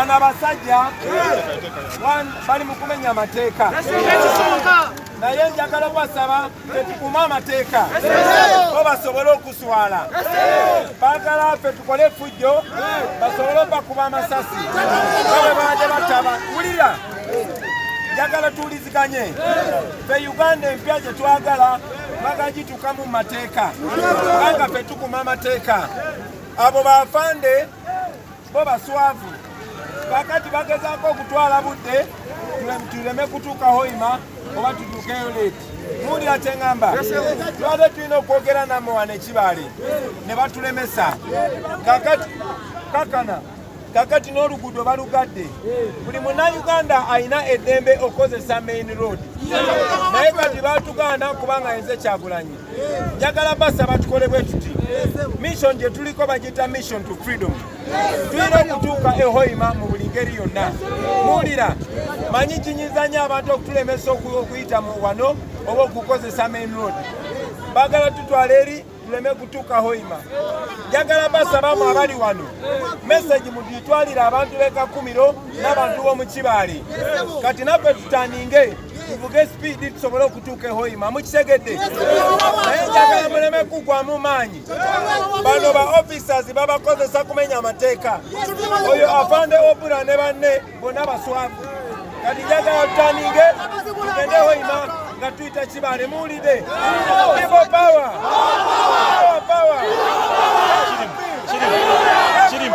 bano abasajja bali mu kumenya amateeka naye njagala basaba tetukume amateeka bo basobole okuswala baagala ffe tukole effujjo basobole okubakuba amasasi babe baje bataba wulira njagala tuwuliziganye ffe Uganda empya gye twagala bagagituuka mu mateeka kubanga ffe tukuma amateeka abo bafande bo baswavu kakati bagezaako okutwala budde tuleme kutuuka Hoima oba tutuukeyo leeti muwulira kye ŋŋamba twade tulina okwogera nammwe wano ekibaale ne batulemesa kakati n'oluguudo balugadde buli munnayuganda alina eddembe okozesa main road naye kati batuganda kubanga yenze Kyagulanyi njagala basaba tukole bwe tuti mission gye tuliko bagita mission to freedom tulina okutuuka e Hoima mu buli ngeri yonna muwulira manyi kinyizanya abantu okutulemesa okuyita mu wano oba okukozesa main road baagala tutwala eri tuleme kutuuka Hoima njagala basaba mu abali wano message mugitwalire abantu b'e Kakumiro n'abantu b'omu Kibaale kati naffe tutaninge tuvuge speed tusobole okutuuka e Hoima mukitegedde naye njagala muleme kugwamu maanyi bano ba officers babakozesa kumenya amateeka oyo afande Obura ne banne bonna baswavu kati njagala tutaninge tugende Hoima nga tuyita Kibaale muwulidde people power power Kirim